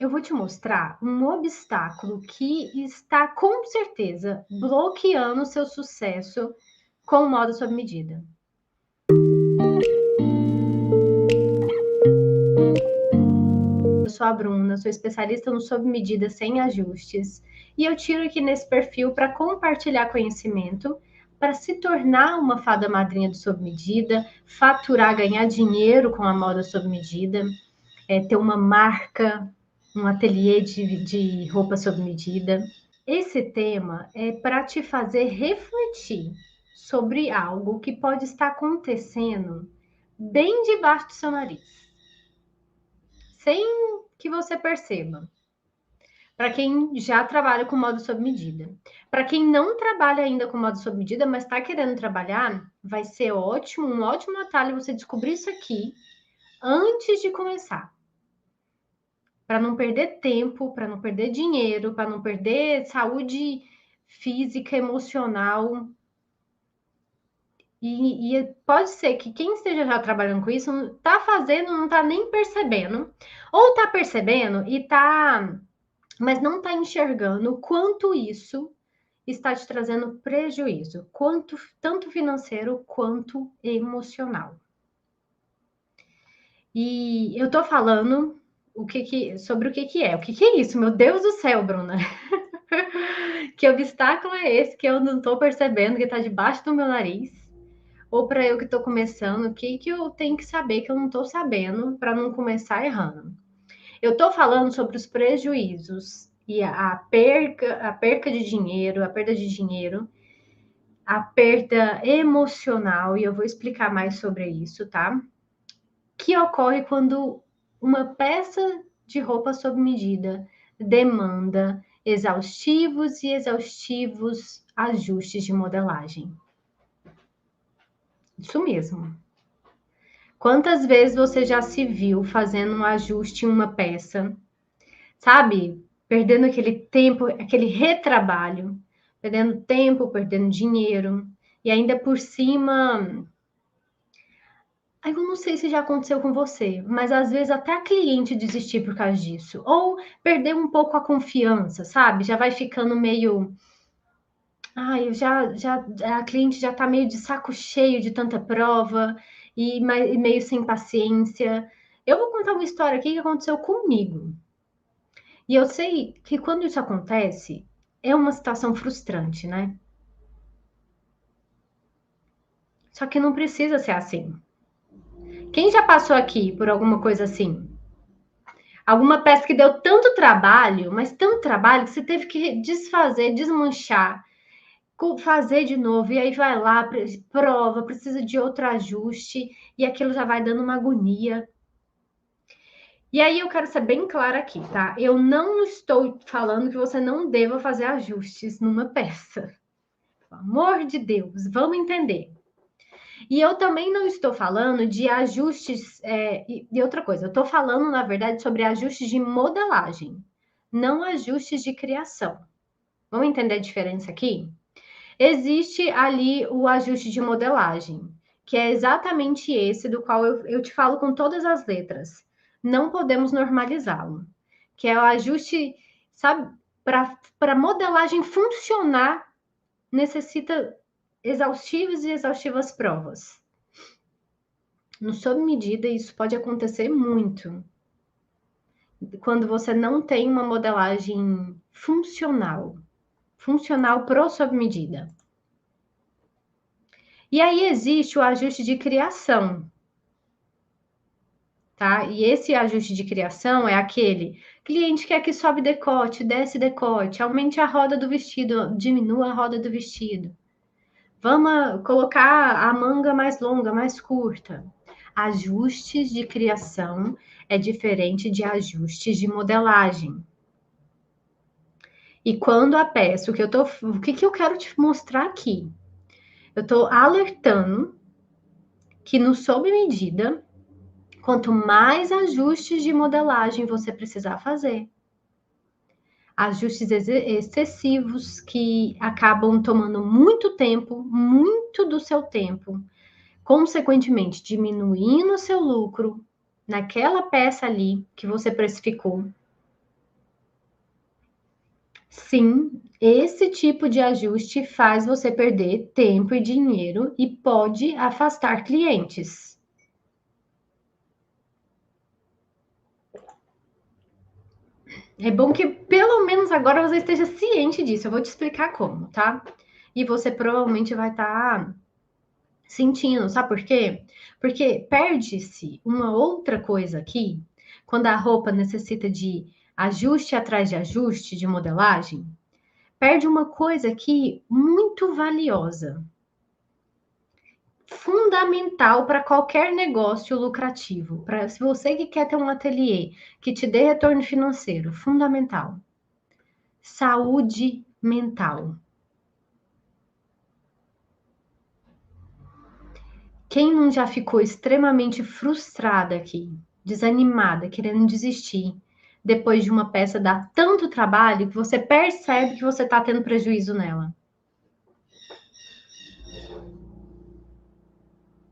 eu vou te mostrar um obstáculo que está com certeza bloqueando o seu sucesso com o moda sob medida. Eu sou a Bruna, sou especialista no sob medida sem ajustes e eu tiro aqui nesse perfil para compartilhar conhecimento, para se tornar uma fada madrinha do sob medida, faturar, ganhar dinheiro com a moda sob medida, ter uma marca, um ateliê de roupa sob medida. Esse tema é para te fazer refletir sobre algo que pode estar acontecendo bem debaixo do seu nariz, sem que você perceba. Para quem já trabalha com moda sob medida. Para quem não trabalha ainda com moda sob medida, mas está querendo trabalhar, vai ser ótimo, um ótimo atalho você descobrir isso aqui antes de começar. Para não perder tempo, para não perder dinheiro, para não perder saúde física, emocional. E pode ser que quem esteja já trabalhando com isso está fazendo, não está nem percebendo, ou está percebendo e está, mas não está enxergando o quanto isso está te trazendo prejuízo, quanto tanto financeiro quanto emocional. E eu tô falando sobre o que é. O que é isso? Meu Deus do céu, Bruna. Que obstáculo é esse que eu não tô percebendo, que tá debaixo do meu nariz? Ou para eu que tô começando, o que eu tenho que saber que eu não tô sabendo para não começar errando? Eu tô falando sobre os prejuízos e a perca de dinheiro, a perda de dinheiro, a perda emocional, e eu vou explicar mais sobre isso, tá? Que ocorre quando uma peça de roupa sob medida demanda exaustivos e exaustivos ajustes de modelagem. Isso mesmo. Quantas vezes você já se viu fazendo um ajuste em uma peça, sabe? Perdendo aquele tempo, aquele retrabalho, perdendo tempo, perdendo dinheiro, e ainda por cima. Eu não sei se já aconteceu com você, mas às vezes até a cliente desistir por causa disso, ou perder um pouco a confiança, sabe? Já vai ficando meio. Eu já, a cliente já tá meio de saco cheio de tanta prova e meio sem paciência. Eu vou contar uma história aqui que aconteceu comigo. E eu sei que quando isso acontece, é uma situação frustrante, né? Só que não precisa ser assim. Quem já passou aqui por alguma coisa assim? Alguma peça que deu tanto trabalho, mas tanto trabalho que você teve que desfazer, desmanchar, fazer de novo, e aí vai lá, prova, precisa de outro ajuste, e aquilo já vai dando uma agonia. E aí eu quero ser bem clara aqui, tá? Eu não estou falando que você não deva fazer ajustes numa peça. Pelo amor de Deus, vamos entender. E eu também não estou falando de ajustes. E outra coisa, eu estou falando, na verdade, sobre ajustes de modelagem, não ajustes de criação. Vamos entender a diferença aqui? Existe ali o ajuste de modelagem, que é exatamente esse do qual eu te falo com todas as letras. Não podemos normalizá-lo, que é o ajuste, sabe, para modelagem funcionar, necessita exaustivas e exaustivas provas. No sob medida, isso pode acontecer muito. Quando você não tem uma modelagem funcional pro sob medida. E aí existe o ajuste de criação, tá? E esse ajuste de criação é aquele cliente quer que sobe decote, desce decote, aumente a roda do vestido, diminua a roda do vestido. Vamos colocar a manga mais longa, mais curta. Ajustes de criação é diferente de ajustes de modelagem. E quando a peça, o que eu quero te mostrar aqui? Eu estou alertando que no sob medida, quanto mais ajustes de modelagem você precisar fazer, ajustes excessivos que acabam tomando muito tempo, muito do seu tempo, consequentemente diminuindo o seu lucro naquela peça ali que você precificou. sim, esse tipo de ajuste faz você perder tempo e dinheiro e pode afastar clientes. É bom que pelo menos agora você esteja ciente disso. Eu vou te explicar como, tá? E você provavelmente vai estar sentindo, sabe por quê? Porque perde-se uma outra coisa aqui, quando a roupa necessita de ajuste atrás de ajuste de modelagem, perde uma coisa aqui muito valiosa, fundamental para qualquer negócio lucrativo. Para se você que quer ter um ateliê que te dê retorno financeiro, fundamental. Saúde mental. Quem não já ficou extremamente frustrada aqui, desanimada, querendo desistir, depois de uma peça dar tanto trabalho que você percebe que você está tendo prejuízo nela?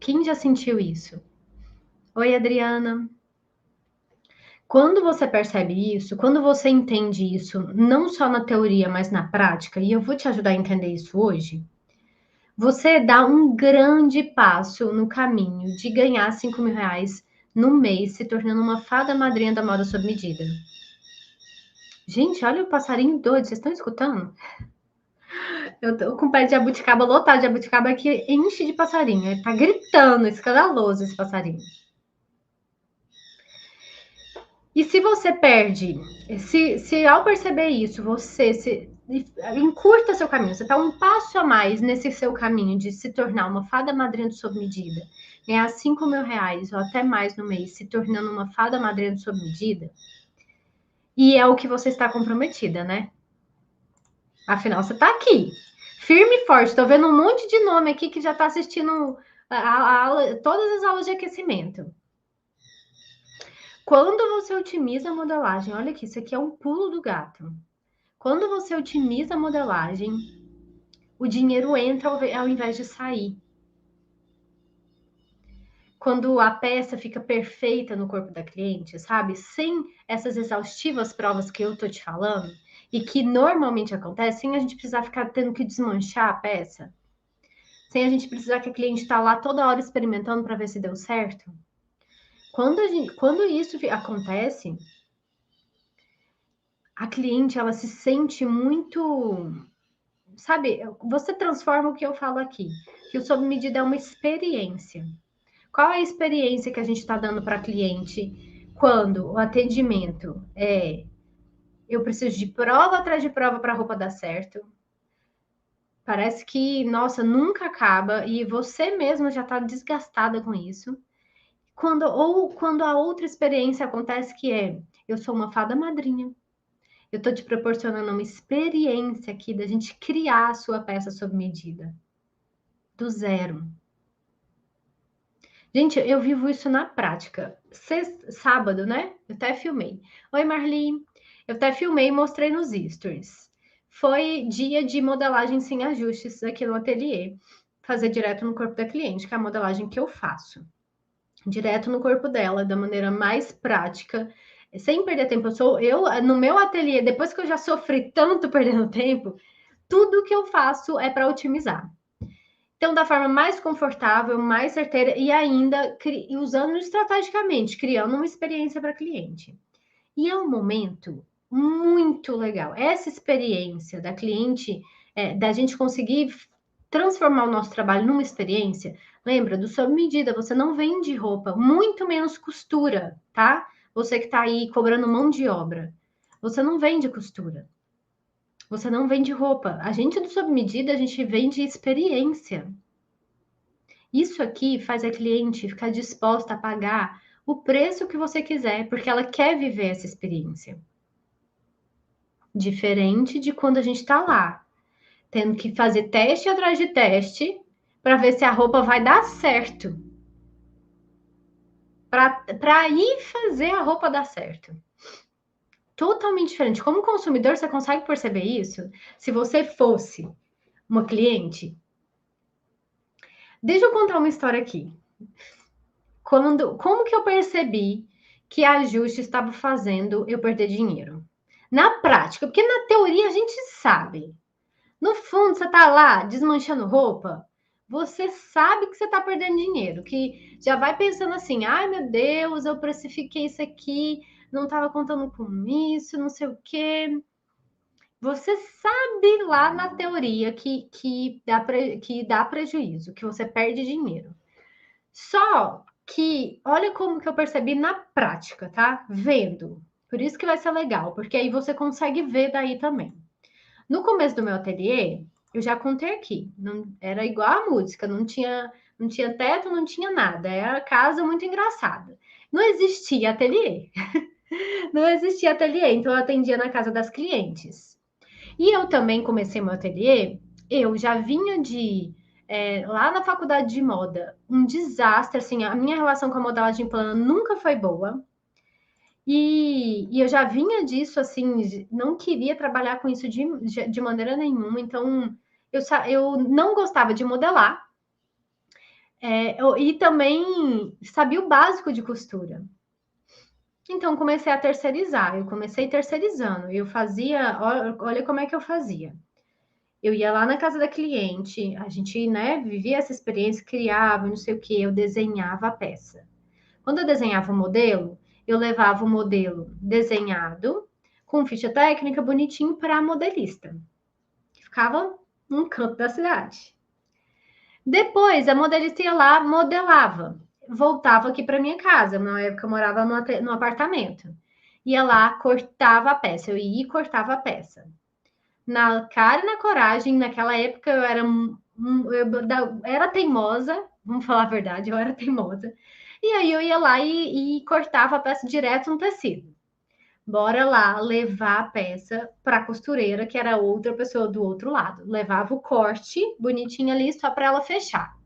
Quem já sentiu isso? Oi, Adriana. Quando você percebe isso, quando você entende isso, não só na teoria, mas na prática, e eu vou te ajudar a entender isso hoje, você dá um grande passo no caminho de ganhar R$ 5.000 no mês, se tornando uma fada madrinha da moda sob medida. Gente, olha o passarinho doido, vocês estão escutando? Eu tô com o pé de jabuticaba lotado de jabuticaba que enche de passarinho. Ele tá gritando, escandaloso esse passarinho. E se você perde, se ao perceber isso, você se encurta seu caminho, você está um passo a mais nesse seu caminho de se tornar uma fada madrinha sob medida, ganhar R$ 5.000 ou até mais no mês, se tornando uma fada madrinha sob medida, e é o que você está comprometida, né? Afinal, você está aqui, firme e forte. Estou vendo um monte de nome aqui que já está assistindo a aula, todas as aulas de aquecimento. Quando você otimiza a modelagem, olha aqui, isso aqui é um pulo do gato. Quando você otimiza a modelagem, o dinheiro entra ao invés de sair. Quando a peça fica perfeita no corpo da cliente, sabe? Sem essas exaustivas provas que eu tô te falando, e que normalmente acontece sem a gente precisar ficar tendo que desmanchar a peça, sem a gente precisar que a cliente está lá toda hora experimentando para ver se deu certo. Quando isso acontece, a cliente ela se sente muito, sabe? Você transforma o que eu falo aqui, que o sob medida é uma experiência. Qual é a experiência que a gente está dando para a cliente quando o atendimento é eu preciso de prova atrás de prova para a roupa dar certo? Parece que, nossa, nunca acaba e você mesma já está desgastada com isso. Quando a outra experiência acontece que é eu sou uma fada madrinha. Eu estou te proporcionando uma experiência aqui da gente criar a sua peça sob medida. Do zero. Gente, eu vivo isso na prática. Sábado, né? Eu até filmei. Oi, Marli. Eu até filmei e mostrei nos stories. Foi dia de modelagem sem ajustes aqui no ateliê. Fazer direto no corpo da cliente, que é a modelagem que eu faço. Direto no corpo dela, da maneira mais prática, sem perder tempo. No meu ateliê, depois que eu já sofri tanto perdendo tempo, tudo que eu faço é para otimizar. Então, da forma mais confortável, mais certeira e ainda usando estrategicamente, criando uma experiência para cliente. E é um momento muito legal. Essa experiência da cliente, da gente conseguir transformar o nosso trabalho numa experiência. Lembra, do sob medida, você não vende roupa, muito menos costura, tá? Você que está aí cobrando mão de obra. Você não vende costura. Você não vende roupa. A gente do sob medida, a gente vende experiência. Isso aqui faz a cliente ficar disposta a pagar o preço que você quiser, porque ela quer viver essa experiência. Diferente de quando a gente está lá, tendo que fazer teste atrás de teste para ver se a roupa vai dar certo. Para ir fazer a roupa dar certo. Totalmente diferente. Como consumidor, você consegue perceber isso? Se você fosse uma cliente. Deixa eu contar uma história aqui. Como que eu percebi que ajuste estava fazendo eu perder dinheiro? Na prática, porque na teoria a gente sabe. No fundo, você tá lá desmanchando roupa, você sabe que você tá perdendo dinheiro, que já vai pensando assim, ai meu Deus, eu precifiquei isso aqui, não estava contando com isso, não sei o quê. Você sabe lá na teoria que dá prejuízo, que você perde dinheiro. Só que olha como que eu percebi na prática, tá? Vendo. Por isso que vai ser legal, porque aí você consegue ver daí também. No começo do meu ateliê, eu já contei aqui, não, era igual a música, não tinha teto, não tinha nada, era casa muito engraçada. Não existia ateliê, não existia ateliê, então eu atendia na casa das clientes. E eu também comecei meu ateliê, eu já vinha lá na faculdade de moda, um desastre, assim, a minha relação com a modelagem plana nunca foi boa. E eu já vinha disso, assim, não queria trabalhar com isso de maneira nenhuma, então eu não gostava de modelar, e também sabia o básico de costura. Então comecei a terceirizar, eu comecei terceirizando, eu fazia, olha como é que eu fazia. Eu ia lá na casa da cliente, a gente, né, vivia essa experiência, criava, não sei o que, eu desenhava a peça. Quando eu desenhava o modelo, eu levava o modelo desenhado, com ficha técnica bonitinho para a modelista, que ficava num canto da cidade. Depois, a modelista ia lá, modelava, voltava aqui para minha casa. Na época, eu morava no apartamento. Ia lá, cortava a peça. Eu ia e cortava a peça. Na cara e na coragem, naquela época eu era teimosa, vamos falar a verdade, eu era teimosa. E aí eu ia lá e cortava a peça direto no tecido. Bora lá levar a peça para a costureira, que era outra pessoa do outro lado. Levava o corte bonitinho ali só para ela fechar.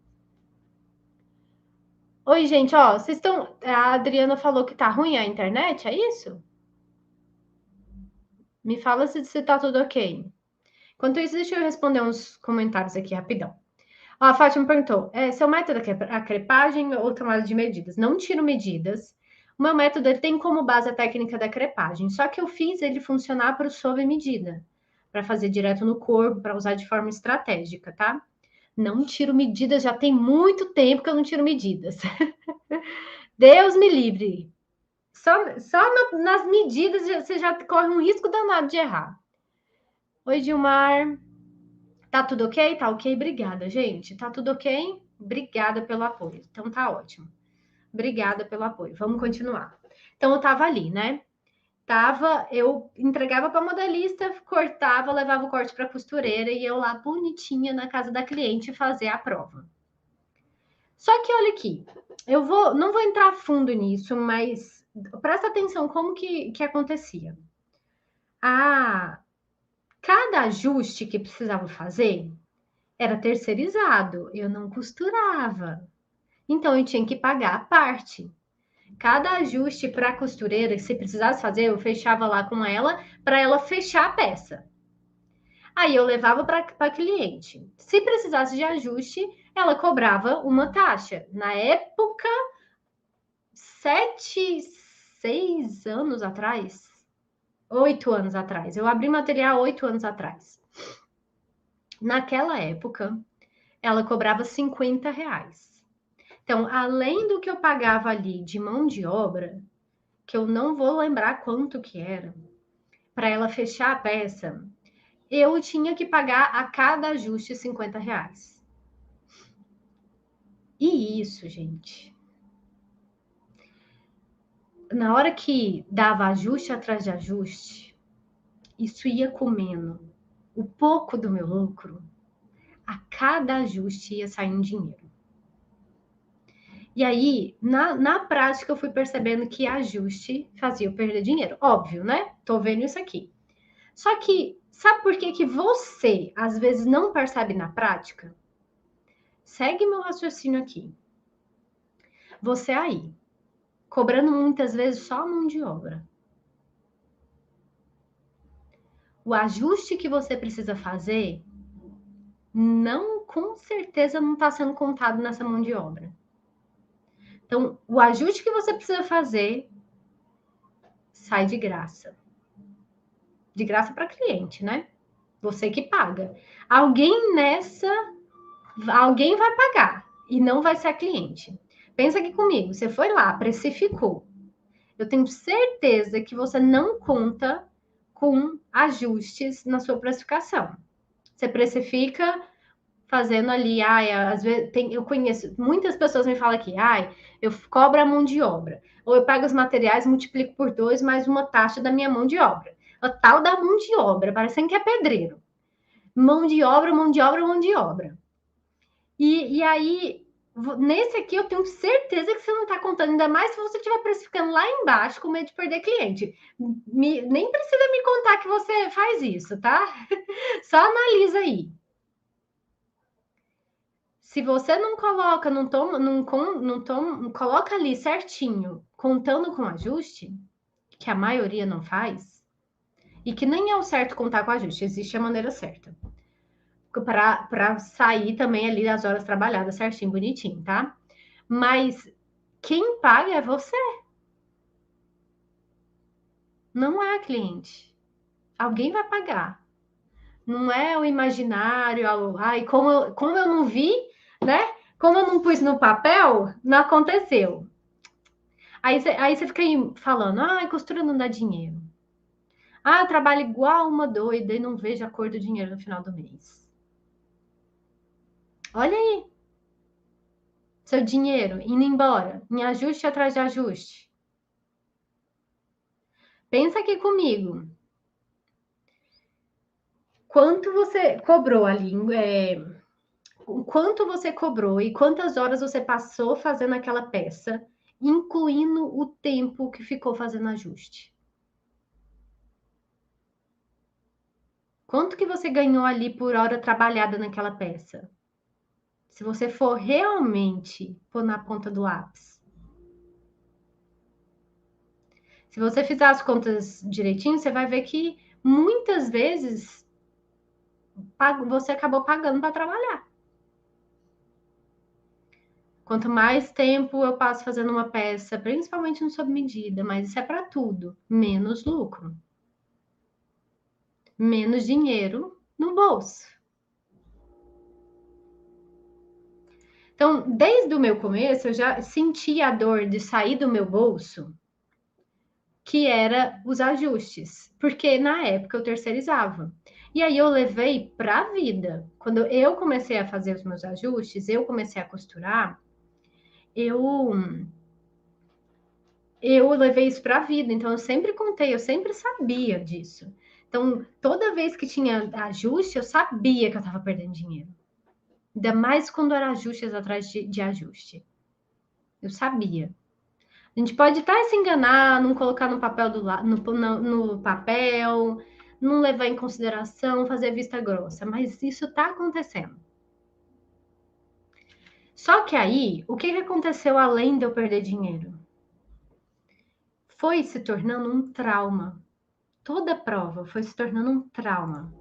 Oi, gente, ó, vocês estão. A Adriana falou que tá ruim a internet, é isso? Me fala se tá tudo ok. Enquanto isso, deixa eu responder uns comentários aqui rapidão. Ó, a Fátima perguntou: seu método é a crepagem ou tomada de medidas? Não tiro medidas. O meu método ele tem como base a técnica da crepagem, só que eu fiz ele funcionar para o sob medida, para fazer direto no corpo, para usar de forma estratégica, tá? Não tiro medidas, já tem muito tempo que eu não tiro medidas. Deus me livre. Nas medidas você já corre um risco danado de errar. Oi, Gilmar. Tá tudo ok? Tá ok? Obrigada, gente. Tá tudo ok? Obrigada pelo apoio. Então tá ótimo. Obrigada pelo apoio. Vamos continuar. Então eu tava ali, né? Eu entregava para modelista, cortava, levava o corte para costureira e eu lá bonitinha na casa da cliente fazer a prova. Só que olha aqui, não vou entrar fundo nisso, mas presta atenção como que acontecia. Cada ajuste que precisava fazer era terceirizado, eu não costurava. Então eu tinha que pagar a parte. Cada ajuste para a costureira, se precisasse fazer, eu fechava lá com ela para ela fechar a peça. Aí eu levava para a cliente. Se precisasse de ajuste, ela cobrava uma taxa. Na época, 6 anos atrás, 8 anos atrás. Eu abri material 8 anos atrás. Naquela época, ela cobrava R$ 50. Então, além do que eu pagava ali de mão de obra, que eu não vou lembrar quanto que era, para ela fechar a peça, eu tinha que pagar a cada ajuste R$ 50. E isso, gente, na hora que dava ajuste atrás de ajuste, isso ia comendo o pouco do meu lucro, a cada ajuste ia saindo dinheiro. E aí, na prática, eu fui percebendo que ajuste fazia eu perder dinheiro. Óbvio, né? Tô vendo isso aqui. Só que, sabe por que que você, às vezes, não percebe na prática? Segue meu raciocínio aqui. Você aí, cobrando muitas vezes só a mão de obra. O ajuste que você precisa fazer, não, com certeza, não está sendo contado nessa mão de obra. Então, o ajuste que você precisa fazer sai de graça. De graça para cliente, né? Você que paga. Alguém vai pagar e não vai ser a cliente. Pensa aqui comigo, você foi lá, precificou. Eu tenho certeza que você não conta com ajustes na sua precificação. Você precifica fazendo ali, às vezes eu conheço muitas pessoas me falam aqui, eu cobro a mão de obra, ou eu pego os materiais, multiplico por 2 mais uma taxa da minha mão de obra. A tal da mão de obra, parecendo que é pedreiro. Mão de obra, mão de obra, mão de obra. E aí, nesse aqui, eu tenho certeza que você não está contando, ainda mais se você estiver precificando lá embaixo com medo de perder cliente. Nem precisa me contar que você faz isso, tá? Só analisa aí. Se você não coloca, não coloca ali certinho, contando com ajuste, que a maioria não faz, e que nem é o certo contar com ajuste, existe a maneira certa. Para sair também ali das horas trabalhadas certinho, bonitinho, tá? Mas quem paga é você, não é a cliente. Alguém vai pagar. Não é o imaginário, como eu não vi, né? Como eu não pus no papel, não aconteceu. Aí você fica aí falando, costura não dá dinheiro. Eu trabalho igual uma doida e não vejo a cor do dinheiro no final do mês. Olha aí, seu dinheiro indo embora, em ajuste atrás de ajuste. Pensa aqui comigo. Quanto você cobrou ali? Quanto você cobrou e quantas horas você passou fazendo aquela peça, incluindo o tempo que ficou fazendo ajuste? Quanto que você ganhou ali por hora trabalhada naquela peça? Se você for realmente pôr na ponta do lápis. Se você fizer as contas direitinho, você vai ver que muitas vezes você acabou pagando para trabalhar. Quanto mais tempo eu passo fazendo uma peça, principalmente no sob medida, mas isso é para tudo, menos lucro. Menos dinheiro no bolso. Então, desde o meu começo, eu já senti a dor de sair do meu bolso, que era os ajustes, porque na época eu terceirizava. E aí eu levei para a vida. Quando eu comecei a fazer os meus ajustes, eu comecei a costurar, eu levei isso para a vida. Então eu sempre contei, eu sempre sabia disso. Então, toda vez que tinha ajuste, eu sabia que eu estava perdendo dinheiro. Ainda mais quando era ajustes atrás de ajuste. Eu sabia. A gente pode até se enganar, não colocar no papel no papel, não levar em consideração, fazer vista grossa, mas isso está acontecendo. Só que aí, o que aconteceu além de eu perder dinheiro? Foi se tornando um trauma. Toda prova foi se tornando um trauma.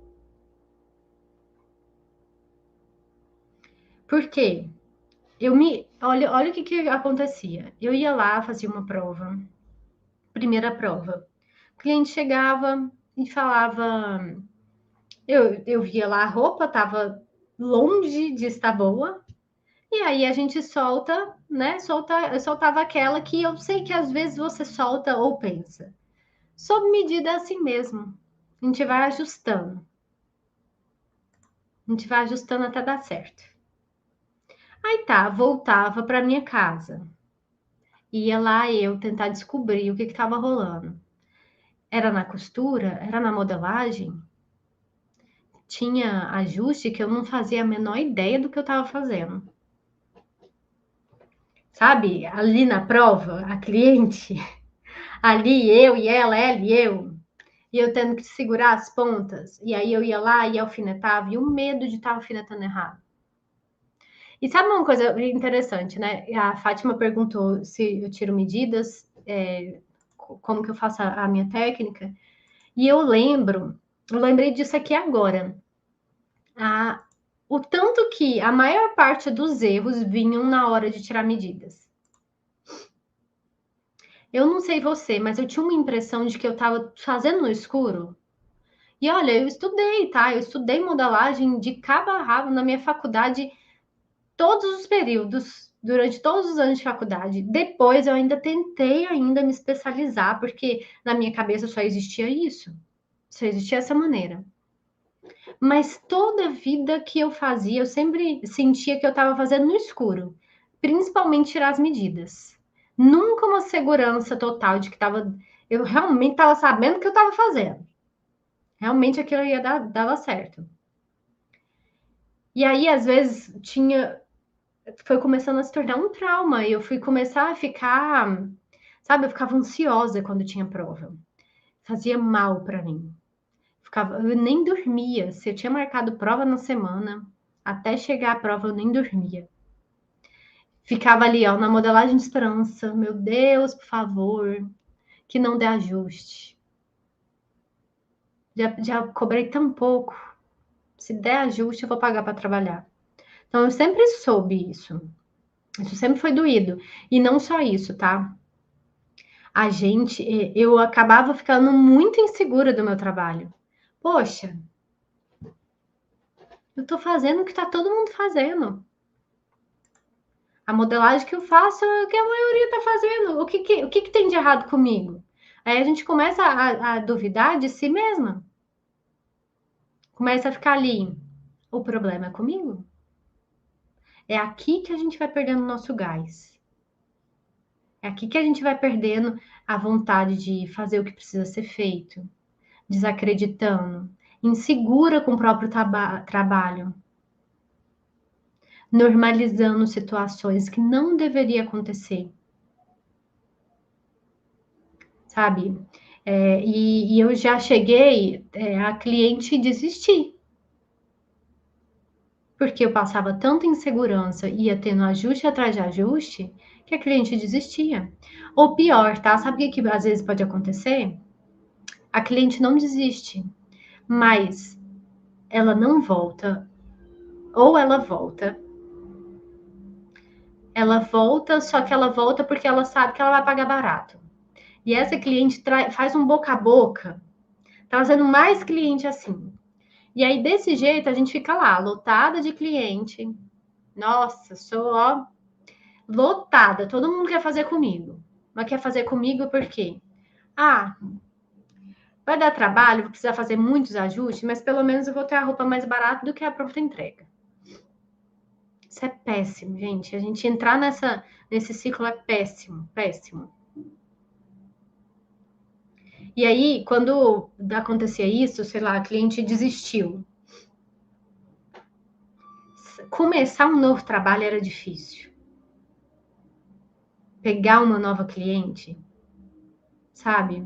Por quê? Olha o que acontecia. Eu ia lá, fazia uma prova, primeira prova. O cliente chegava e falava, eu via lá a roupa, estava longe de estar boa, e aí a gente solta, né? Eu soltava aquela que eu sei que às vezes você solta ou pensa. Sob medida é assim mesmo. A gente vai ajustando. A gente vai ajustando até dar certo. Aí tá, voltava para minha casa. Ia lá eu tentar descobrir o que estava rolando. Era na costura? Era na modelagem? Tinha ajuste que eu não fazia a menor ideia do que eu estava fazendo. Sabe? Ali na prova, a cliente, ali eu e ela e eu. E eu tendo que segurar as pontas. E aí eu ia lá e alfinetava. E o medo de estar alfinetando errado. E sabe uma coisa interessante, né? A Fátima perguntou se eu tiro medidas, como que eu faço a minha técnica. E eu lembrei disso aqui agora. O tanto que a maior parte dos erros vinham na hora de tirar medidas. Eu não sei você, mas eu tinha uma impressão de que eu estava fazendo no escuro, E olha, eu estudei, tá? Eu estudei modelagem de cabo a rabo na minha faculdade, todos os períodos, durante todos os anos de faculdade. Depois eu ainda tentei ainda me especializar, porque na minha cabeça só existia isso. Só existia essa maneira. Mas toda vida que eu fazia, eu sempre sentia que eu estava fazendo no escuro, principalmente tirar as medidas. Nunca uma segurança total de que eu realmente estava sabendo o que eu estava fazendo. Realmente aquilo dava certo. E aí, às vezes, foi começando a se tornar um trauma. E eu fui começar a ficar, sabe, eu ficava ansiosa quando tinha prova. Fazia mal para mim. Eu nem dormia. Se eu tinha marcado prova na semana, até chegar a prova eu nem dormia. Ficava ali, ó, na modelagem de esperança. Meu Deus, por favor, que não dê ajuste. Já cobrei tão pouco. Se der ajuste, eu vou pagar para trabalhar. Então, eu sempre soube isso. Isso sempre foi doído. E não só isso, tá? Eu acabava ficando muito insegura do meu trabalho. Poxa, eu tô fazendo o que tá todo mundo fazendo. A modelagem que eu faço é o que a maioria tá fazendo. O que tem de errado comigo? Aí a gente começa a duvidar de si mesma. Começa a ficar ali. O problema é comigo? É aqui que a gente vai perdendo o nosso gás. É aqui que a gente vai perdendo a vontade de fazer o que precisa ser feito, desacreditando, insegura com o próprio trabalho, normalizando situações que não deveria acontecer, sabe? E eu já cheguei a cliente desistir, porque eu passava tanta insegurança, ia tendo ajuste atrás de ajuste, que a cliente desistia. Ou pior, tá? Sabe o que às vezes pode acontecer? A cliente não desiste, mas ela não volta, ou ela volta, só que ela volta porque ela sabe que ela vai pagar barato. E essa cliente faz um boca a boca, trazendo mais cliente assim. E aí, desse jeito, a gente fica lá, lotada de cliente. Nossa, sou ó, lotada, todo mundo quer fazer comigo. Mas quer fazer comigo por quê? Ah, vai dar trabalho, vou precisar fazer muitos ajustes, mas pelo menos eu vou ter a roupa mais barata do que a pronta entrega. Isso é péssimo, gente. A gente entrar nesse ciclo é péssimo, péssimo. E aí, quando acontecia isso, sei lá, a cliente desistiu. Começar um novo trabalho era difícil. Pegar uma nova cliente, sabe?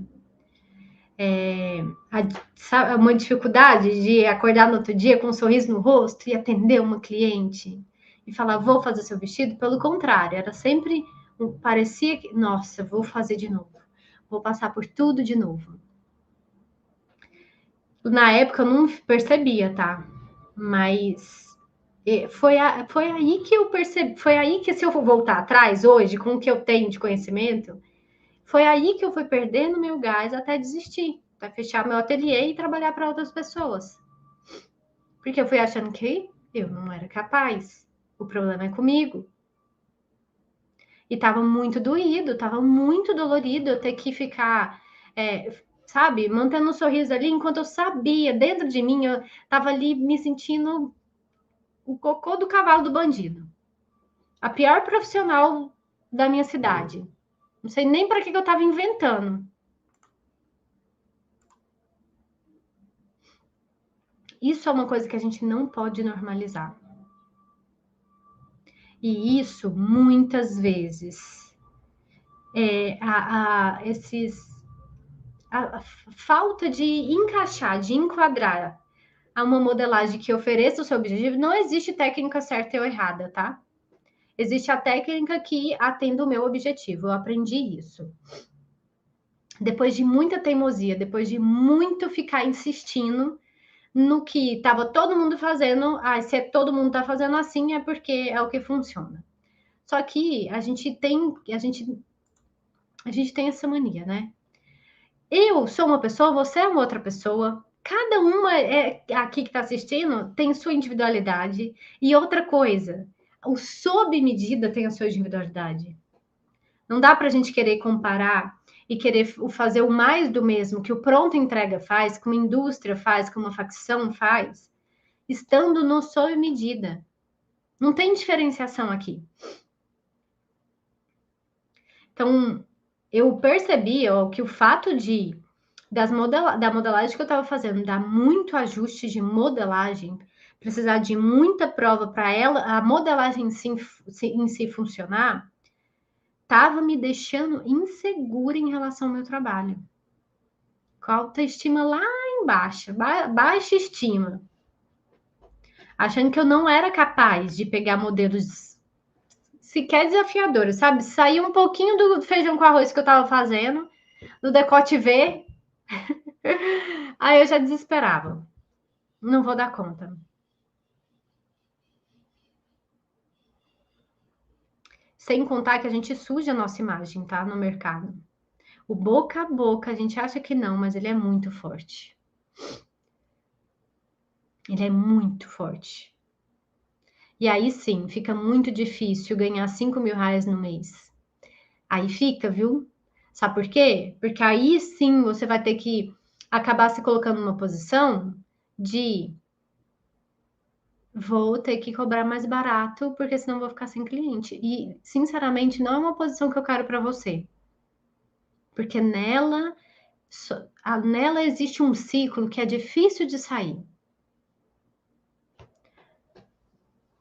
Uma dificuldade de acordar no outro dia com um sorriso no rosto e atender uma cliente e falar, vou fazer seu vestido. Pelo contrário, era sempre, parecia que, nossa, vou fazer de novo. Vou passar por tudo de novo. Na época eu não percebia, tá? Mas foi aí que eu percebi, foi aí que, se eu voltar atrás hoje, com o que eu tenho de conhecimento, foi aí que eu fui perdendo meu gás até desistir, até fechar meu ateliê e trabalhar para outras pessoas. Porque eu fui achando que eu não era capaz, o problema é comigo. E tava muito doído, tava muito dolorido eu ter que ficar, sabe, mantendo um sorriso ali, enquanto eu sabia, dentro de mim, eu tava ali me sentindo o cocô do cavalo do bandido. A pior profissional da minha cidade. Não sei nem para que eu estava inventando. Isso é uma coisa que a gente não pode normalizar. E isso, muitas vezes, a falta de encaixar, de enquadrar a uma modelagem que ofereça o seu objetivo, não existe técnica certa ou errada, tá? Existe a técnica que atende o meu objetivo. Eu aprendi isso. Depois de muita teimosia, depois de muito ficar insistindo no que estava todo mundo fazendo, se todo mundo está fazendo assim, é porque é o que funciona. Só que a gente tem essa mania, né? Eu sou uma pessoa, você é uma outra pessoa. Cada uma aqui que está assistindo tem sua individualidade. E outra coisa, o sob medida tem a sua individualidade. Não dá para a gente querer comparar e querer fazer o mais do mesmo que o pronto entrega faz, que uma indústria faz, que uma facção faz, estando no sob medida. Não tem diferenciação aqui. Então, eu percebi que o fato da modelagem que eu estava fazendo dar muito ajuste de modelagem, precisar de muita prova para ela, a modelagem em si funcionar, estava me deixando insegura em relação ao meu trabalho. Com a autoestima lá embaixo, baixa estima. Achando que eu não era capaz de pegar modelos sequer desafiadores, sabe? Sair um pouquinho do feijão com arroz que eu estava fazendo, do decote V, aí eu já desesperava. Não vou dar conta. Sem contar que a gente suja a nossa imagem, tá? No mercado. O boca a boca, a gente acha que não, mas ele é muito forte. Ele é muito forte. E aí sim, fica muito difícil ganhar 5 mil reais no mês. Aí fica, viu? Sabe por quê? Porque aí sim você vai ter que acabar se colocando numa posição de vou ter que cobrar mais barato, porque senão vou ficar sem cliente. E, sinceramente, não é uma posição que eu quero para você. Porque nela existe um ciclo que é difícil de sair.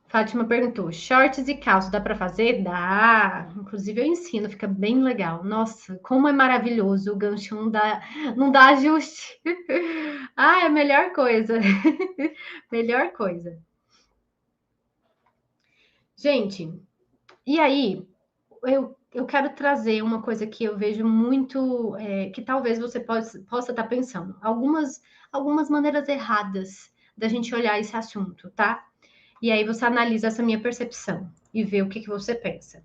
Fátima perguntou: shorts e calça dá para fazer? Dá. Inclusive eu ensino, fica bem legal. Nossa, como é maravilhoso o gancho não dá ajuste. Ah, é a melhor coisa. Melhor coisa. Gente, e aí eu quero trazer uma coisa que eu vejo muito, que talvez você possa estar pensando, algumas maneiras erradas da gente olhar esse assunto, tá? E aí você analisa essa minha percepção e vê o que você pensa.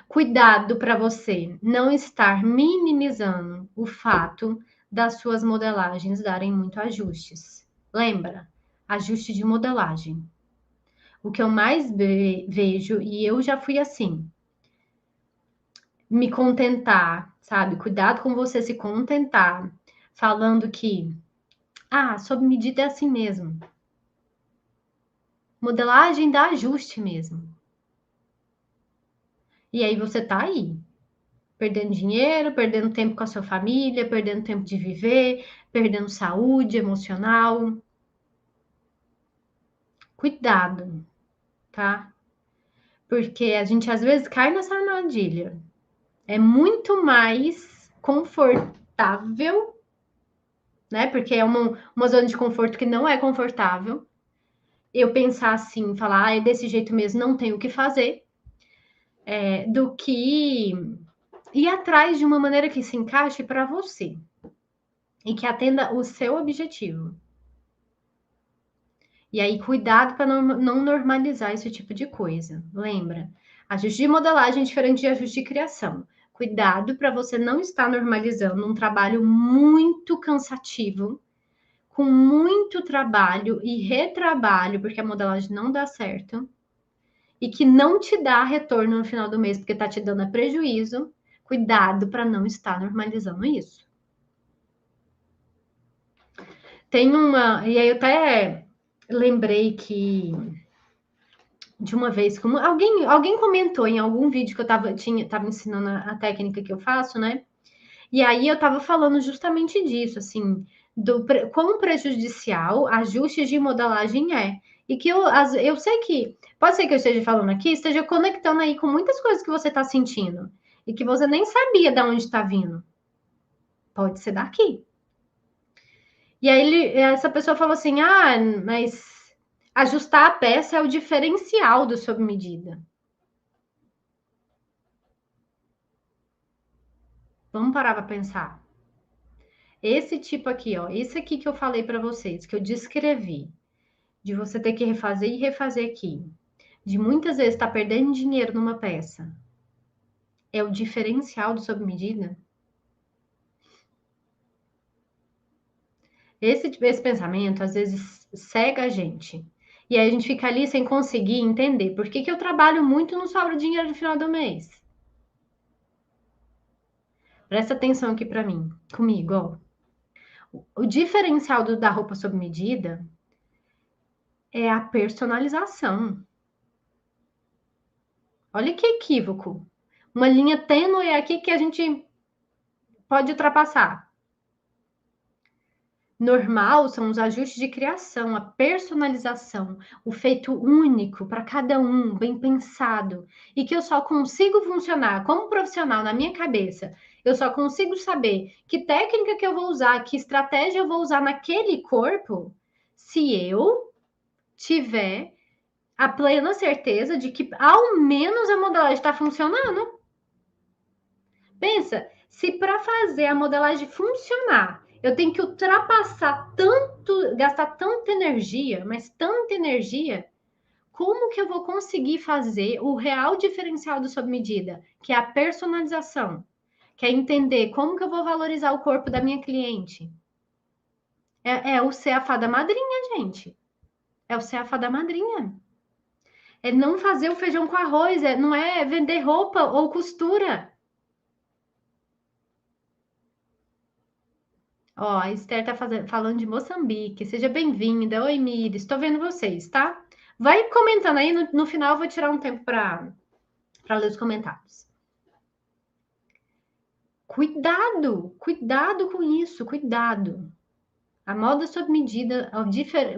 Cuidado para você não estar minimizando o fato das suas modelagens darem muito ajustes. Lembra? Ajuste de modelagem. O que eu mais vejo, e eu já fui assim, me contentar, sabe? Cuidado com você se contentar, falando que, sob medida é assim mesmo. Modelagem dá ajuste mesmo. E aí você tá aí, perdendo dinheiro, perdendo tempo com a sua família, perdendo tempo de viver, perdendo saúde emocional. Cuidado, tá? Porque a gente às vezes cai nessa armadilha. É muito mais confortável, né? Porque é uma zona de conforto que não é confortável. Eu pensar assim, falar, é desse jeito mesmo, não tenho o que fazer, do que ir atrás de uma maneira que se encaixe para você e que atenda o seu objetivo. E aí, cuidado para não normalizar esse tipo de coisa. Lembra? Ajuste de modelagem é diferente de ajuste de criação. Cuidado para você não estar normalizando um trabalho muito cansativo, com muito trabalho e retrabalho, porque a modelagem não dá certo, e que não te dá retorno no final do mês, porque está te dando prejuízo. Cuidado para não estar normalizando isso. E aí eu até lembrei que de uma vez, como alguém comentou em algum vídeo que eu tava ensinando a técnica que eu faço, né? E aí eu tava falando justamente disso, assim, do quão prejudicial ajustes de modelagem é. E que eu sei que, pode ser que eu esteja falando aqui, esteja conectando aí com muitas coisas que você está sentindo e que você nem sabia de onde está vindo. Pode ser daqui. E aí essa pessoa falou assim: mas ajustar a peça é o diferencial do sob medida. Vamos parar para pensar. Esse tipo aqui, ó, esse aqui que eu falei para vocês, que eu descrevi, de você ter que refazer e refazer aqui, de muitas vezes estar perdendo dinheiro numa peça, é o diferencial do sob medida? Esse pensamento, às vezes, cega a gente. E aí a gente fica ali sem conseguir entender por que eu trabalho muito e não sobra dinheiro no final do mês. Presta atenção aqui para mim, comigo, ó. O diferencial da roupa sob medida é a personalização. Olha que equívoco. Uma linha tênue aqui que a gente pode ultrapassar. Normal são os ajustes de criação, a personalização, o feito único para cada um, bem pensado, e que eu só consigo funcionar como profissional na minha cabeça. Eu só consigo saber que técnica que eu vou usar, que estratégia eu vou usar naquele corpo, se eu tiver a plena certeza de que ao menos a modelagem está funcionando. Pensa, se para fazer a modelagem funcionar, eu tenho que ultrapassar tanto, gastar tanta energia, mas tanta energia, como que eu vou conseguir fazer o real diferencial do sob medida, que é a personalização, que é entender como que eu vou valorizar o corpo da minha cliente? É o ser a fada madrinha, gente. É o ser a fada madrinha. É não fazer o feijão com arroz, não é vender roupa ou costura. Ó, a Esther tá falando de Moçambique. Seja bem-vinda. Oi, Miri. Estou vendo vocês, tá? Vai comentando aí. No final, eu vou tirar um tempo para ler os comentários. Cuidado! Cuidado com isso. Cuidado. A moda sob medida,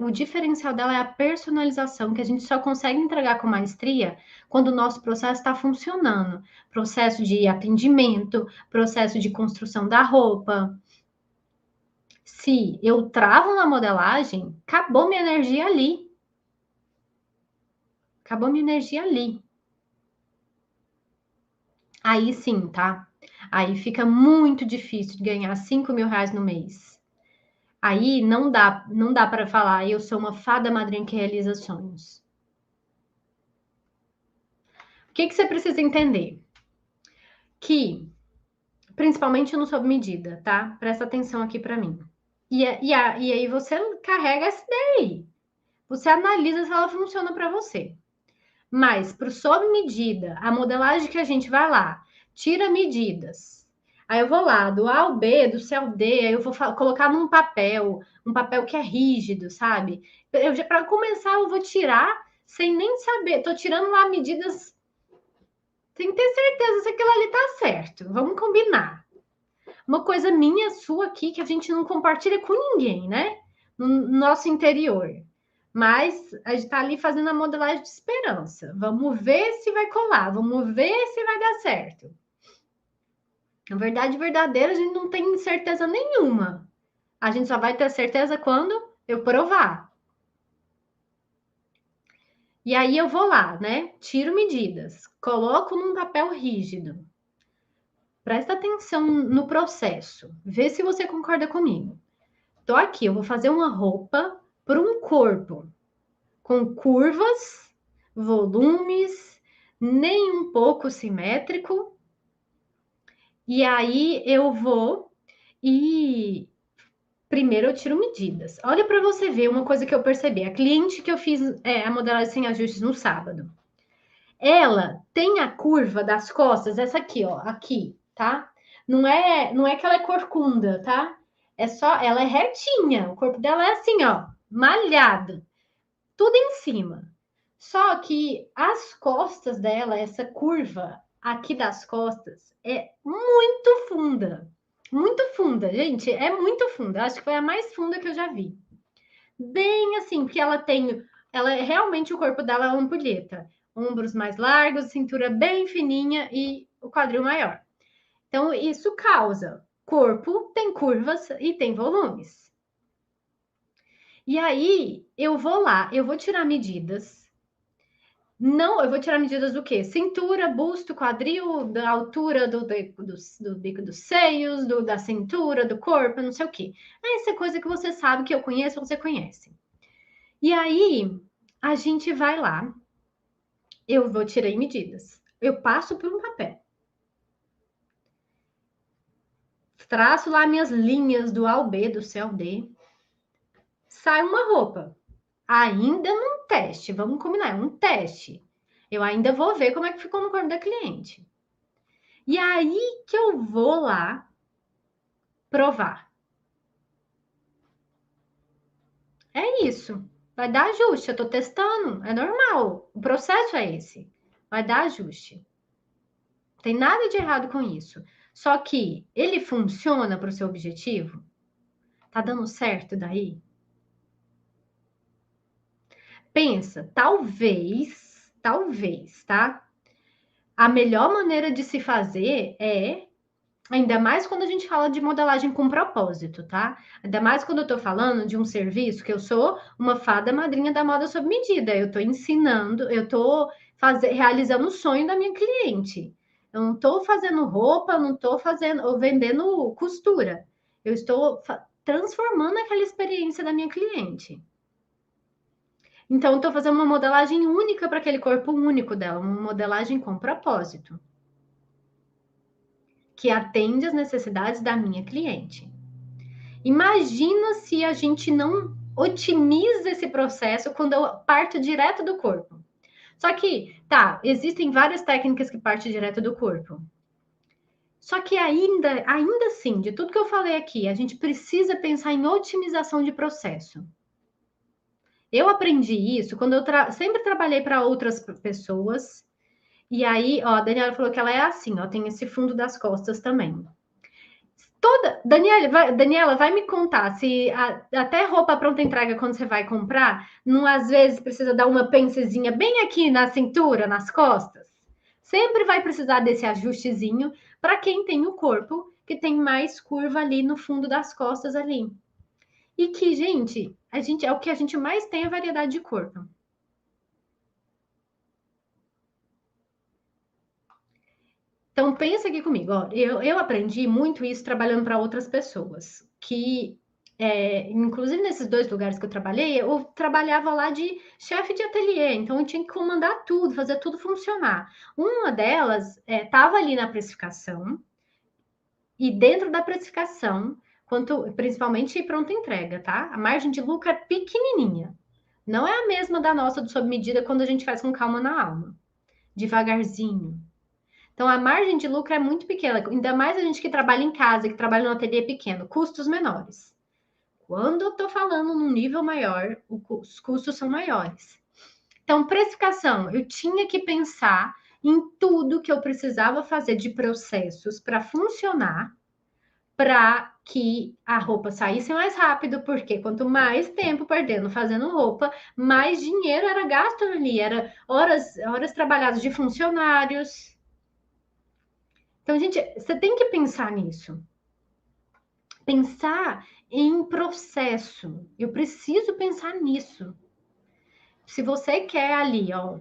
o diferencial dela é a personalização, que a gente só consegue entregar com maestria quando o nosso processo está funcionando. Processo de atendimento, processo de construção da roupa. Se eu travo na modelagem, acabou minha energia ali. Acabou minha energia ali. Aí sim, tá? Aí fica muito difícil de ganhar 5 mil reais no mês. Aí não dá para falar, eu sou uma fada madrinha que realiza sonhos. O que você precisa entender? Que, principalmente no sob medida, tá? Presta atenção aqui para mim. E aí você carrega essa ideia aí. Você analisa se ela funciona para você. Mas para o sob medida, a modelagem que a gente vai lá, tira medidas. Aí eu vou lá, do A ao B, do C ao D, aí eu vou colocar num papel, um papel que é rígido, sabe? Para começar, eu vou tirar sem nem saber. Tô tirando lá medidas sem ter certeza se aquilo ali tá certo. Vamos combinar. Uma coisa minha, sua aqui, que a gente não compartilha com ninguém, né? No nosso interior. Mas a gente está ali fazendo a modelagem de esperança. Vamos ver se vai colar, vamos ver se vai dar certo. Na verdade verdadeira, a gente não tem certeza nenhuma. A gente só vai ter certeza quando eu provar. E aí eu vou lá, né? Tiro medidas, coloco num papel rígido. Presta atenção no processo. Vê se você concorda comigo. Tô aqui, eu vou fazer uma roupa para um corpo com curvas, volumes, nem um pouco simétrico. E aí eu vou e primeiro eu tiro medidas. Olha para você ver uma coisa que eu percebi. A cliente que eu fiz a modelagem sem ajustes no sábado. Ela tem a curva das costas, essa aqui, ó, aqui, tá? Não é que ela é corcunda, tá? É só, ela é retinha. O corpo dela é assim, ó, malhado, tudo em cima. Só que as costas dela, essa curva aqui das costas, é muito funda. Muito funda, gente, é muito funda. Acho que foi a mais funda que eu já vi. Bem assim, porque ela é realmente o corpo dela é uma ampulheta. Ombros mais largos, cintura bem fininha e o quadril maior. Então, isso causa. Corpo tem curvas e tem volumes. E aí, eu vou lá, eu vou tirar medidas. Não, eu vou tirar medidas do quê? Cintura, busto, quadril, da altura do bico dos seios, da cintura, do corpo, não sei o quê. Essa é coisa que você sabe, que eu conheço, você conhece. E aí, a gente vai lá, eu vou tirar medidas. Eu passo por um papel. Traço lá minhas linhas do A ao B, do C ao D. sai uma roupa. Ainda num teste, vamos combinar, é um teste. Eu ainda vou ver como é que ficou no corpo da cliente. E aí que eu vou lá provar. É isso. Vai dar ajuste. Eu tô testando. É normal. O processo é esse. Vai dar ajuste. Não tem nada de errado com isso. Só que ele funciona para o seu objetivo? Tá dando certo daí? Pensa, talvez, tá? A melhor maneira de se fazer é, ainda mais quando a gente fala de modelagem com propósito, tá? Ainda mais quando eu tô falando de um serviço que eu sou uma fada madrinha da moda sob medida. Eu tô ensinando, eu tô realizando o sonho da minha cliente. Eu não tô fazendo roupa, eu não tô fazendo ou vendendo costura. Eu estou transformando aquela experiência da minha cliente. Então, eu estou fazendo uma modelagem única para aquele corpo único dela, uma modelagem com propósito, que atende às necessidades da minha cliente. Imagina se a gente não otimiza esse processo quando eu parto direto do corpo. Só que, tá, existem várias técnicas que partem direto do corpo. Só que ainda assim, de tudo que eu falei aqui, a gente precisa pensar em otimização de processo. Eu aprendi isso quando eu sempre trabalhei para outras pessoas. E aí, ó, a Daniela falou que ela é assim, ó, tem esse fundo das costas também. Daniela, vai me contar se até roupa pronta entrega quando você vai comprar, não às vezes precisa dar uma pencezinha bem aqui na cintura, nas costas. Sempre vai precisar desse ajustezinho para quem tem o corpo que tem mais curva ali no fundo das costas ali. E que, gente, a gente é o que a gente mais tem é variedade de corpo. Então, pensa aqui comigo, ó, eu aprendi muito isso trabalhando para outras pessoas, que, inclusive nesses 2 lugares que eu trabalhei, eu trabalhava lá de chefe de ateliê, então eu tinha que comandar tudo, fazer tudo funcionar. Uma delas estava ali na precificação, e dentro da precificação, principalmente pronta entrega, tá? A margem de lucro é pequenininha. Não é a mesma da nossa do sob medida quando a gente faz com calma na alma, devagarzinho. Então, a margem de lucro é muito pequena, ainda mais a gente que trabalha em casa, que trabalha no ateliê pequeno, custos menores. Quando eu estou falando num nível maior, os custos são maiores. Então, precificação, eu tinha que pensar em tudo que eu precisava fazer de processos para funcionar, para que a roupa saísse mais rápido, porque quanto mais tempo perdendo fazendo roupa, mais dinheiro era gasto ali, era horas trabalhadas de funcionários. Então, gente, você tem que pensar nisso. Pensar em processo. Eu preciso pensar nisso. Se você quer ali, ó,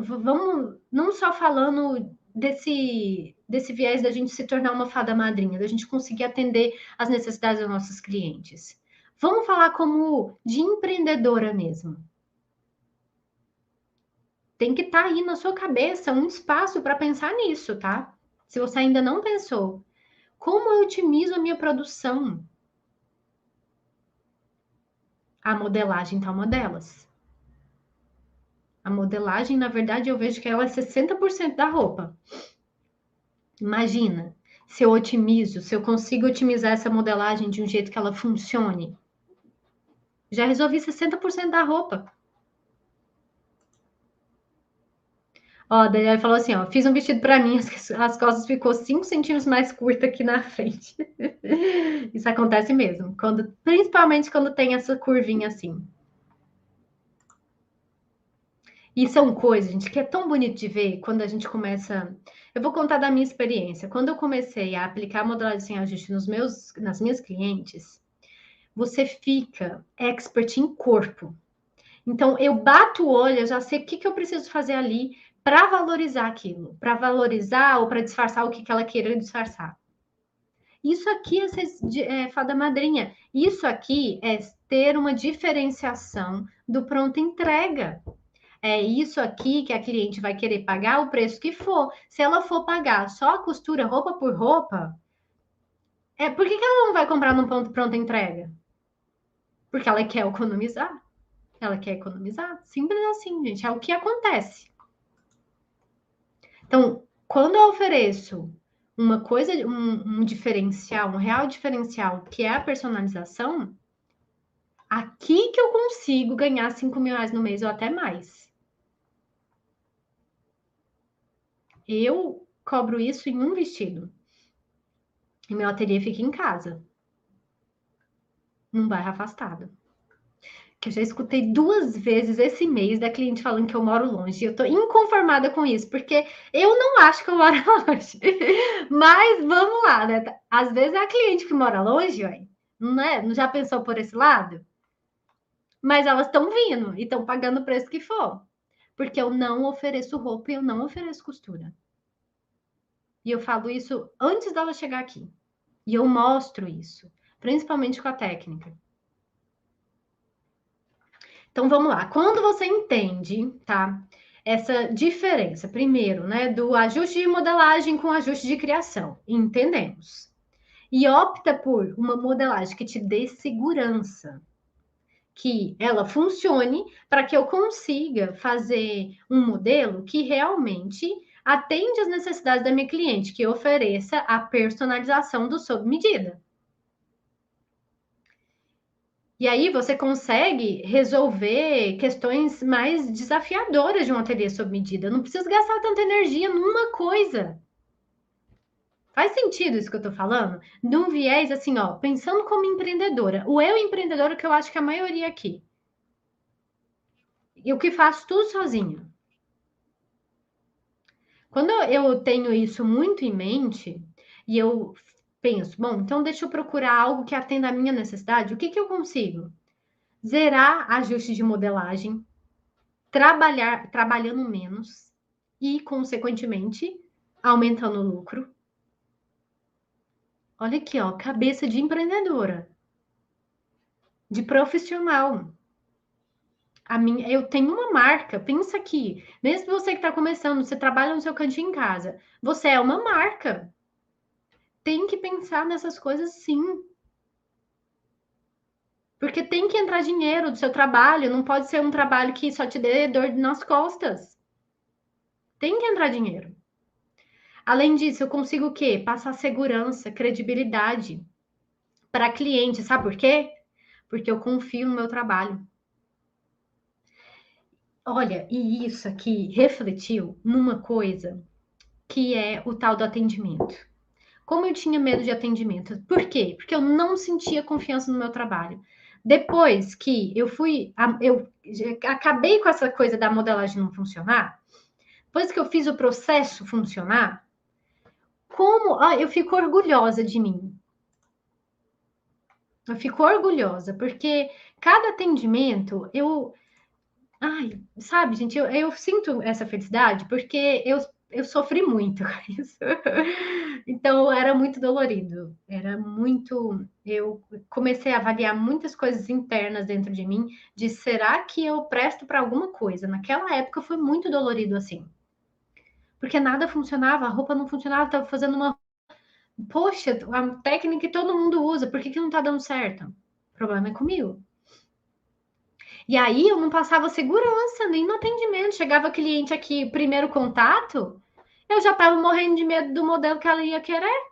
vamos não só falando desse viés da gente se tornar uma fada madrinha, da gente conseguir atender às necessidades dos nossos clientes. Vamos falar como de empreendedora mesmo. Tem que estar aí na sua cabeça um espaço para pensar nisso, tá? Se você ainda não pensou, como eu otimizo a minha produção? A modelagem tá uma delas. A modelagem, na verdade, eu vejo que ela é 60% da roupa. Imagina, se eu consigo otimizar essa modelagem de um jeito que ela funcione. Já resolvi 60% da roupa. Ó, a Daniela falou assim, ó, fiz um vestido para mim, as costas ficou 5 centímetros mais curta aqui na frente. Isso acontece mesmo, principalmente quando tem essa curvinha assim. E são coisas, gente, que é tão bonito de ver quando a gente começa. Eu vou contar da minha experiência. Quando eu comecei a aplicar a modelagem sem ajuste nas minhas clientes, você fica expert em corpo. Então, eu bato o olho, eu já sei o que eu preciso fazer ali para valorizar aquilo, para valorizar ou para disfarçar o que ela queira disfarçar. Isso aqui é ser fada madrinha. Isso aqui é ter uma diferenciação do pronto entrega. É isso aqui que a cliente vai querer pagar o preço que for. Se ela for pagar só a costura roupa por roupa, por que ela não vai comprar no pronto entrega? Porque ela quer economizar. Ela quer economizar. Simples assim, gente. É o que acontece. Então, quando eu ofereço uma coisa, um diferencial, um real diferencial, que é a personalização, aqui que eu consigo ganhar 5 mil reais no mês ou até mais. Eu cobro isso em um vestido. E meu ateliê fica em casa, num bairro afastado. Que eu já escutei 2 vezes esse mês da cliente falando que eu moro longe. E eu tô inconformada com isso, porque eu não acho que eu moro longe. Mas vamos lá, né? Às vezes é a cliente que mora longe, ué. Não é? Não já pensou por esse lado? Mas elas estão vindo e estão pagando o preço que for. Porque eu não ofereço roupa e eu não ofereço costura. E eu falo isso antes dela chegar aqui. E eu mostro isso, principalmente com a técnica. Então vamos lá. Quando você entende, tá? Essa diferença, primeiro, né, do ajuste de modelagem com ajuste de criação, entendemos. E opta por uma modelagem que te dê segurança, que ela funcione para que eu consiga fazer um modelo que realmente atende às necessidades da minha cliente, que ofereça a personalização do sob medida. E aí você consegue resolver questões mais desafiadoras de um ateliê sob medida. Não precisa gastar tanta energia numa coisa. Faz sentido isso que eu tô falando? Num viés assim, ó, pensando como empreendedora. O eu empreendedora que eu acho que a maioria aqui. E o que faço tudo sozinho. Quando eu tenho isso muito em mente e eu penso, bom, então deixa eu procurar algo que atenda à minha necessidade, o que que eu consigo? Zerar ajuste de modelagem, trabalhando menos e, consequentemente, aumentando o lucro. Olha aqui, ó, cabeça de empreendedora, de profissional. Eu tenho uma marca, pensa aqui, mesmo você que está começando, você trabalha no seu cantinho em casa, você é uma marca. Tem que pensar nessas coisas sim. Porque tem que entrar dinheiro do seu trabalho, não pode ser um trabalho que só te dê dor nas costas. Tem que entrar dinheiro. Além disso, eu consigo o quê? Passar segurança, credibilidade para cliente. Sabe por quê? Porque eu confio no meu trabalho. Olha, e isso aqui refletiu numa coisa que é o tal do atendimento. Como eu tinha medo de atendimento? Por quê? Porque eu não sentia confiança no meu trabalho. Depois que eu acabei com essa coisa da modelagem não funcionar, depois que eu fiz o processo funcionar, eu fico orgulhosa de mim. Eu fico orgulhosa, porque cada atendimento ai, sabe, gente, eu sinto essa felicidade porque eu sofri muito com isso. Então, era muito dolorido. Era muito. Eu comecei a avaliar muitas coisas internas dentro de mim, de será que eu presto para alguma coisa? Naquela época foi muito dolorido assim. Porque nada funcionava, a roupa não funcionava, estava fazendo uma. Poxa, a técnica que todo mundo usa, por que, que não está dando certo? O problema é comigo. E aí eu não passava segurança nem no atendimento. Chegava cliente aqui, primeiro contato, eu já estava morrendo de medo do modelo que ela ia querer.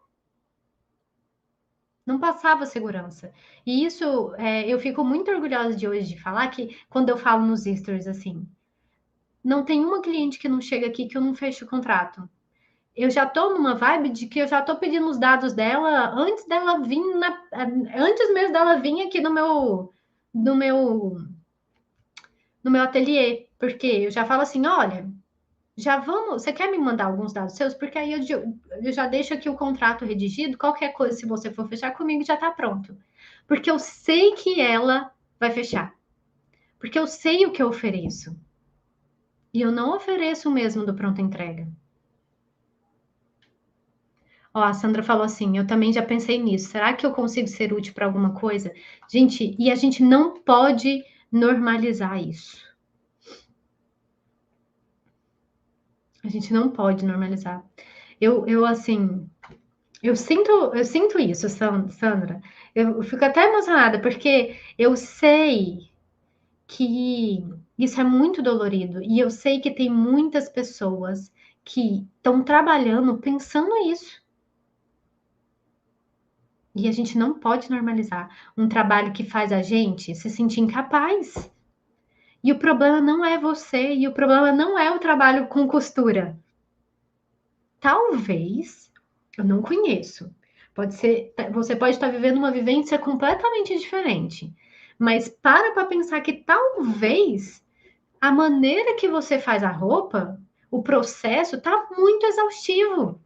Não passava segurança. E isso, eu fico muito orgulhosa de hoje de falar que quando eu falo nos stories assim, não tem uma cliente que não chega aqui que eu não fecho o contrato. Eu já tô numa vibe de que eu já tô pedindo os dados dela antes mesmo dela vir aqui no meu no meu ateliê, porque eu já falo assim, olha, já vamos, você quer me mandar alguns dados seus? Porque aí eu já deixo aqui o contrato redigido, qualquer coisa, se você for fechar comigo, já está pronto. Porque eu sei que ela vai fechar. Porque eu sei o que eu ofereço. E eu não ofereço o mesmo do pronto entrega. Ó, a Sandra falou assim: eu também já pensei nisso. Será que eu consigo ser útil para alguma coisa? Gente, e a gente não pode normalizar isso. A gente não pode normalizar. Eu assim, Eu sinto isso, Sandra. Eu fico até emocionada, porque eu sei que isso é muito dolorido. E eu sei que tem muitas pessoas que estão trabalhando pensando isso. E a gente não pode normalizar um trabalho que faz a gente se sentir incapaz. E o problema não é você, e o problema não é o trabalho com costura. Talvez, eu não conheço. Pode ser, você pode estar vivendo uma vivência completamente diferente. Mas para pensar que talvez a maneira que você faz a roupa, o processo tá muito exaustivo.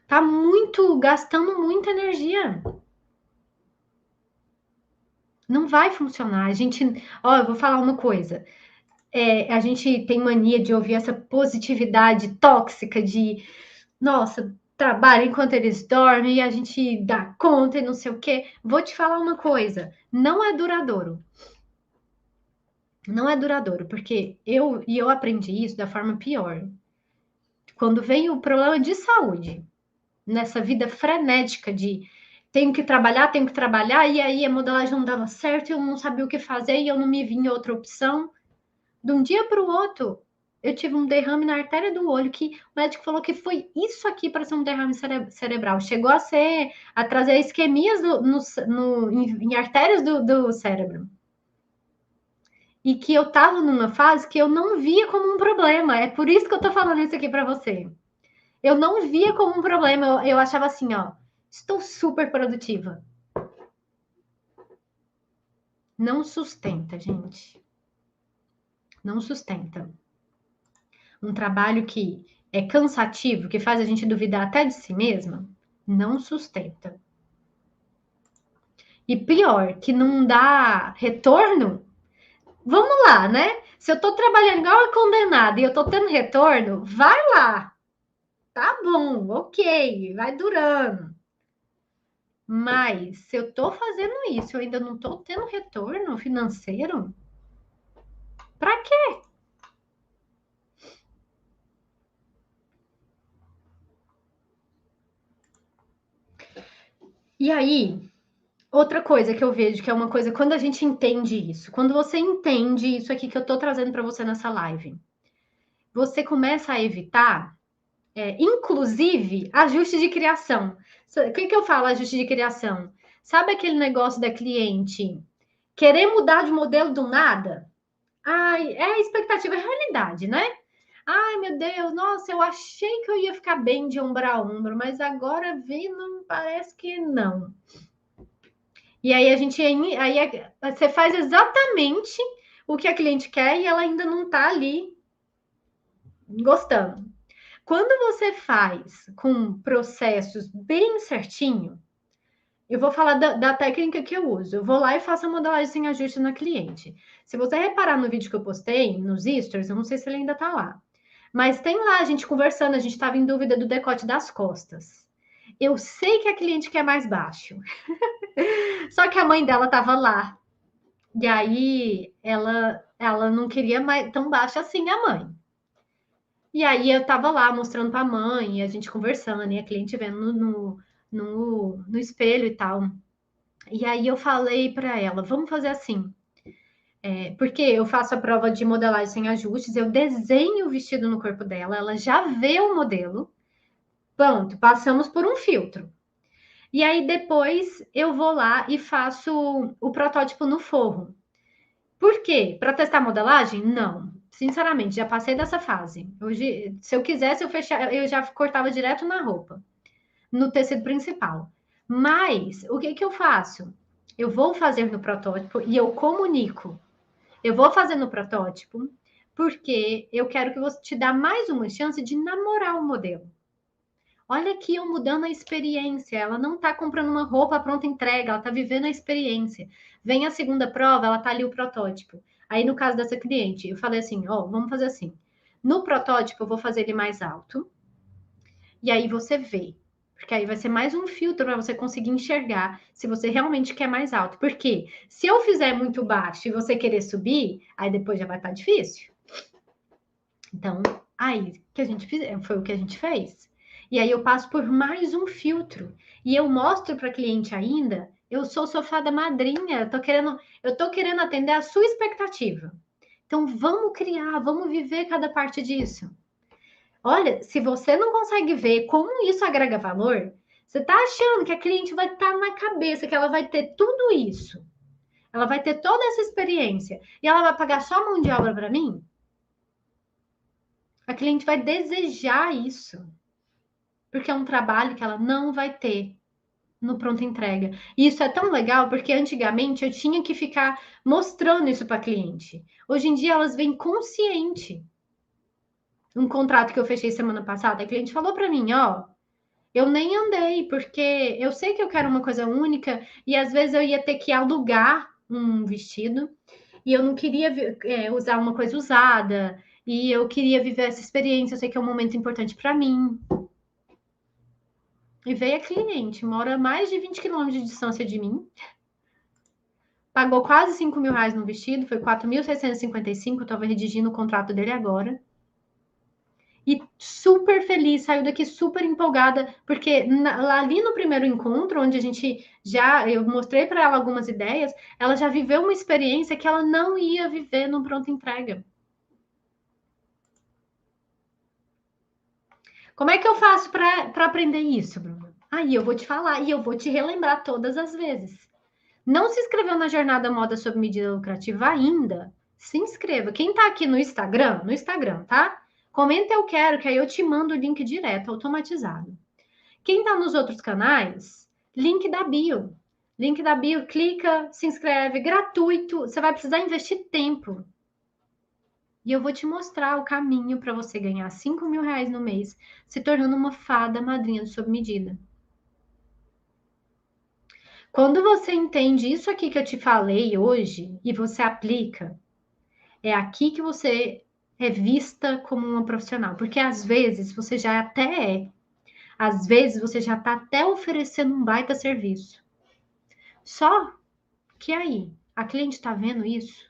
Tá muito gastando muita energia. Não vai funcionar. A gente, ó, eu vou falar uma coisa. A gente tem mania de ouvir essa positividade tóxica de, nossa, trabalha enquanto eles dormem e a gente dá conta e não sei o quê. Vou te falar uma coisa, não é duradouro. Não é duradouro, porque eu aprendi isso da forma pior. Quando veio o problema de saúde, nessa vida frenética de tenho que trabalhar, e aí a modelagem não dava certo, eu não sabia o que fazer e eu não me vi em outra opção. De um dia para o outro, eu tive um derrame na artéria do olho, que o médico falou que foi isso aqui para ser um derrame cerebral. Chegou a trazer isquemias em artérias do cérebro. E que eu estava numa fase que eu não via como um problema. É por isso que eu estou falando isso aqui para você. Eu não via como um problema. Eu achava assim, ó, estou super produtiva. Não sustenta, gente. Não sustenta. Um trabalho que é cansativo, que faz a gente duvidar até de si mesma, não sustenta. E pior, que não dá retorno. Vamos lá, né? Se eu tô trabalhando igual a condenada e eu tô tendo retorno, vai lá. Tá bom, ok, vai durando. Mas se eu tô fazendo isso, eu ainda não tô tendo retorno financeiro, pra quê? E aí, outra coisa que eu vejo que é uma coisa, quando a gente entende isso, quando você entende isso aqui que eu tô trazendo para você nessa live, você começa a evitar, inclusive, ajuste de criação. O que eu falo, ajuste de criação? Sabe aquele negócio da cliente querer mudar de modelo do nada? Ai, é a expectativa, é a realidade, né? Ai, meu Deus, nossa, eu achei que eu ia ficar bem de ombro a ombro, mas agora vendo, parece que não. E aí você faz exatamente o que a cliente quer e ela ainda não está ali gostando. Quando você faz com processos bem certinho, eu vou falar da técnica que eu uso. Eu vou lá e faço a modelagem sem ajuste na cliente. Se você reparar no vídeo que eu postei, nos stories, eu não sei se ele ainda está lá. Mas tem lá a gente conversando, a gente estava em dúvida do decote das costas. Eu sei que a cliente quer mais baixo. Só que a mãe dela estava lá. E aí ela não queria mais tão baixa assim a mãe. E aí eu tava lá mostrando para a mãe, e a gente conversando, e a cliente vendo no espelho e tal. E aí eu falei para ela, vamos fazer assim. Porque eu faço a prova de modelagem sem ajustes, eu desenho o vestido no corpo dela, ela já vê o modelo. Pronto, passamos por um filtro. E aí depois eu vou lá e faço o protótipo no forro. Por quê? Para testar modelagem? Não. Sinceramente, já passei dessa fase. Hoje, se eu quisesse, eu já cortava direto na roupa, no tecido principal. Mas o que que eu faço? Eu vou fazer no protótipo e eu comunico. Eu vou fazer no protótipo porque eu quero que você te dá mais uma chance de namorar o modelo. Olha aqui eu mudando a experiência. Ela não está comprando uma roupa pronta entrega, ela está vivendo a experiência. Vem a segunda prova, ela está ali o protótipo. Aí, no caso dessa cliente, eu falei assim: ó, vamos fazer assim. No protótipo, eu vou fazer ele mais alto. E aí você vê. Porque aí vai ser mais um filtro para você conseguir enxergar se você realmente quer mais alto. Porque se eu fizer muito baixo e você querer subir, aí depois já vai estar difícil. Então, aí que a gente fez, foi o que a gente fez. E aí eu passo por mais um filtro. E eu mostro para a cliente ainda, eu sou sua fada madrinha, eu tô querendo atender a sua expectativa. Então vamos criar, vamos viver cada parte disso. Olha, se você não consegue ver como isso agrega valor, você está achando que a cliente vai estar na cabeça que ela vai ter tudo isso. Ela vai ter toda essa experiência e ela vai pagar só mão de obra para mim? A cliente vai desejar isso, porque é um trabalho que ela não vai ter no pronto entrega. E isso é tão legal porque antigamente eu tinha que ficar mostrando isso para cliente. Hoje em dia elas vêm consciente. Um contrato que eu fechei semana passada, a cliente falou para mim, ó, eu nem andei porque eu sei que eu quero uma coisa única e às vezes eu ia ter que alugar um vestido e eu não queria usar uma coisa usada e eu queria viver essa experiência. Eu sei que é um momento importante para mim. E veio a cliente, mora a mais de 20 quilômetros de distância de mim, pagou quase 5 mil reais no vestido, foi 4.655, eu estava redigindo o contrato dele agora. E super feliz, saiu daqui super empolgada, porque lá ali no primeiro encontro, onde a gente eu mostrei para ela algumas ideias, ela já viveu uma experiência que ela não ia viver no pronto entrega. Como é que eu faço para aprender isso, Bruna? Aí eu vou te falar e eu vou te relembrar todas as vezes. Não se inscreveu na jornada Moda sob Medida Lucrativa ainda? Se inscreva. Quem tá aqui no Instagram, tá? Comenta eu quero, que aí eu te mando o link direto, automatizado. Quem tá nos outros canais, link da bio. Link da bio, clica, se inscreve, gratuito. Você vai precisar investir tempo. E eu vou te mostrar o caminho para você ganhar 5 mil reais no mês, se tornando uma fada madrinha sob medida. Quando você entende isso aqui que eu te falei hoje e você aplica, é aqui que você é vista como uma profissional, porque às vezes você já até é, às vezes você já está até oferecendo um baita serviço. Só que aí, a cliente está vendo isso?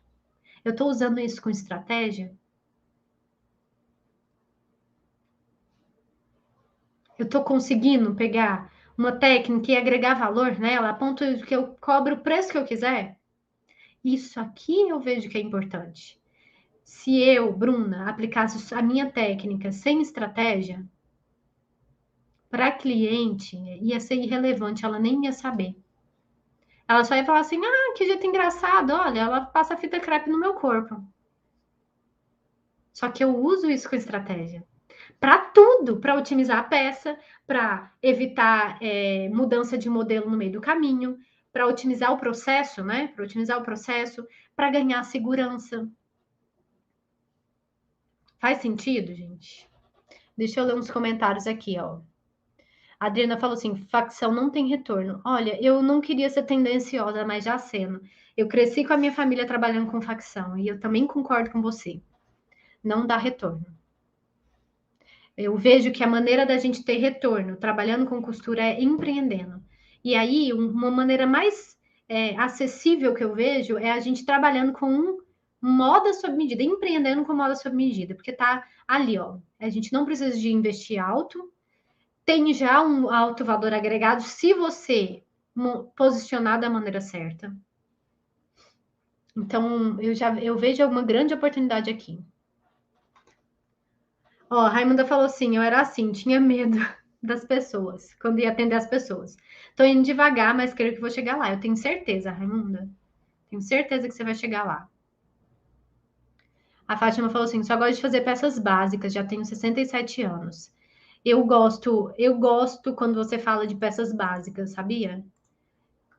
Eu estou usando isso com estratégia? Eu estou conseguindo pegar uma técnica e agregar valor nela a ponto de que eu cobro o preço que eu quiser? Isso aqui eu vejo que é importante. Se eu, Bruna, aplicasse a minha técnica sem estratégia, para a cliente ia ser irrelevante, ela nem ia saber. Ela só ia falar assim: ah, que jeito engraçado, olha, ela passa fita crepe no meu corpo. Só que eu uso isso com estratégia. Para tudo, para otimizar a peça, para evitar mudança de modelo no meio do caminho, para otimizar o processo, né? Para otimizar o processo, para ganhar segurança. Faz sentido, gente? Deixa eu ler uns comentários aqui, ó. A Adriana falou assim: facção não tem retorno. Olha, eu não queria ser tendenciosa, mas já sendo. Eu cresci com a minha família trabalhando com facção e eu também concordo com você. Não dá retorno. Eu vejo que a maneira da gente ter retorno trabalhando com costura é empreendendo. E aí, uma maneira mais acessível que eu vejo é a gente trabalhando com moda sob medida, empreendendo com moda sob medida, porque tá ali, ó. A gente não precisa de investir alto, tem já um alto valor agregado se você posicionar da maneira certa. Então, eu vejo uma grande oportunidade aqui. Ó, a Raimunda falou assim: eu era assim, tinha medo das pessoas, quando ia atender as pessoas. Tô indo devagar, mas creio que vou chegar lá. Eu tenho certeza, Raimunda. Tenho certeza que você vai chegar lá. A Fátima falou assim: só gosto de fazer peças básicas, já tenho 67 anos. Eu gosto quando você fala de peças básicas, sabia?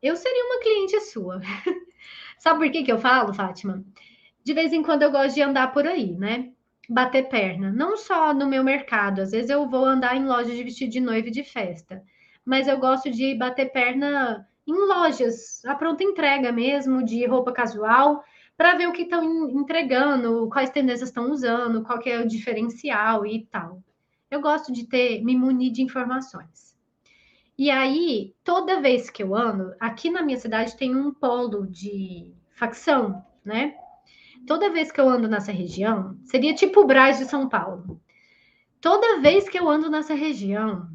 Eu seria uma cliente sua. Sabe por que eu falo, Fátima? De vez em quando eu gosto de andar por aí, né? Bater perna. Não só no meu mercado. Às vezes eu vou andar em lojas de vestido de noiva e de festa. Mas eu gosto de bater perna em lojas, a pronta entrega mesmo, de roupa casual, para ver o que estão entregando, quais tendências estão usando, qual que é o diferencial e tal. Eu gosto de me munir de informações. E aí, toda vez que eu ando, aqui na minha cidade tem um polo de facção, né? Toda vez que eu ando nessa região, seria tipo o Brás de São Paulo. Toda vez que eu ando nessa região,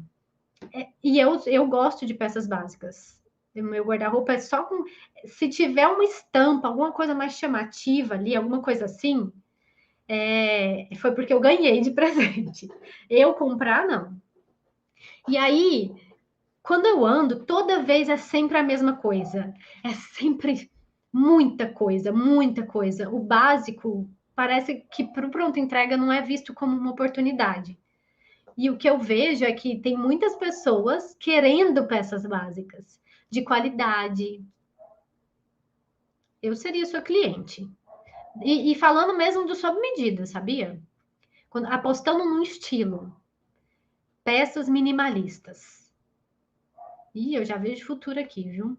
e eu gosto de peças básicas. O meu guarda-roupa é só com. Se tiver uma estampa, alguma coisa mais chamativa ali, alguma coisa assim, foi porque eu ganhei de presente. Eu comprar, não. E aí, quando eu ando, toda vez é sempre a mesma coisa. É sempre muita coisa, muita coisa. O básico parece que para o pronto entrega não é visto como uma oportunidade. E o que eu vejo é que tem muitas pessoas querendo peças básicas, de qualidade. Eu seria sua cliente. E falando mesmo do sob medida, sabia? Apostando num estilo. Peças minimalistas. Ih, eu já vejo futuro aqui, viu?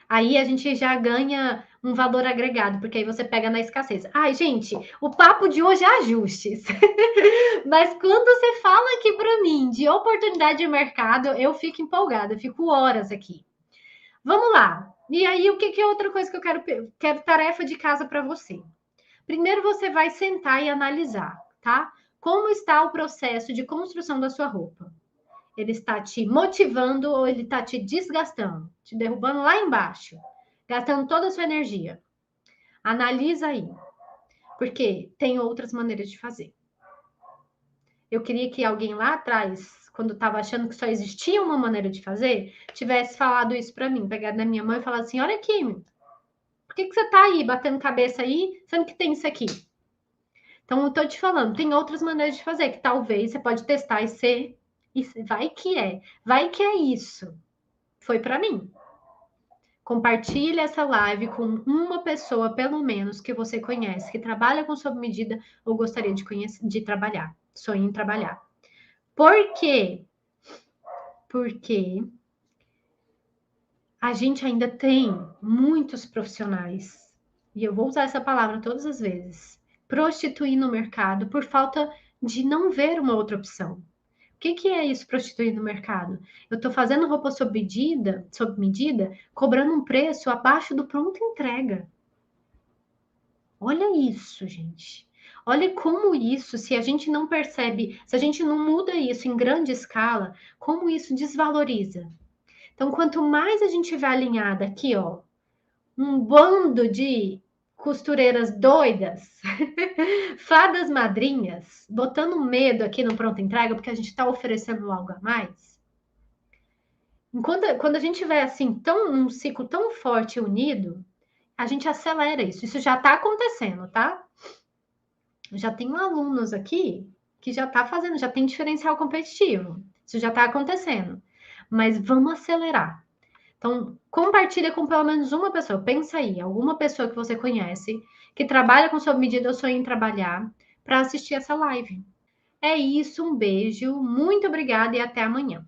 Aí a gente já ganha um valor agregado, porque aí você pega na escassez. Ai, gente, o papo de hoje é ajustes. Mas quando você fala aqui para mim de oportunidade de mercado, eu fico empolgada, eu fico horas aqui. Vamos lá. E aí, o que é outra coisa que eu quero tarefa de casa para você? Primeiro você vai sentar e analisar, tá? Como está o processo de construção da sua roupa? Ele está te motivando ou ele está te desgastando, te derrubando lá embaixo, gastando toda a sua energia? Analisa aí, porque tem outras maneiras de fazer. Eu queria que alguém lá atrás, quando estava achando que só existia uma maneira de fazer, tivesse falado isso para mim, pegado na minha mão e falado assim: olha aqui, por que você está aí batendo cabeça aí, sendo que tem isso aqui? Então, eu estou te falando, tem outras maneiras de fazer, que talvez você pode testar e ser, e vai que é isso. Foi para mim. Compartilhe essa live com uma pessoa, pelo menos, que você conhece, que trabalha com sob medida ou gostaria de conhecer, de trabalhar, sonha em trabalhar. Por quê? Porque a gente ainda tem muitos profissionais, e eu vou usar essa palavra todas as vezes, prostituindo o mercado por falta de não ver uma outra opção. O que é isso, prostituir no mercado? Eu estou fazendo roupa sob medida, cobrando um preço abaixo do pronto entrega. Olha isso, gente. Olha como isso, se a gente não percebe, se a gente não muda isso em grande escala, como isso desvaloriza. Então, quanto mais a gente tiver alinhada aqui, ó, um bando de costureiras doidas, fadas madrinhas, botando medo aqui no pronto entrega, porque a gente está oferecendo algo a mais. Quando a gente tiver assim, num ciclo tão forte e unido, a gente acelera isso. Isso já está acontecendo, tá? Já tenho alunos aqui que já está fazendo, já tem diferencial competitivo. Isso já está acontecendo. Mas vamos acelerar. Então, compartilha com pelo menos uma pessoa. Pensa aí, alguma pessoa que você conhece, que trabalha com sob medida ou sonha em trabalhar, para assistir essa live. É isso, um beijo, muito obrigada e até amanhã.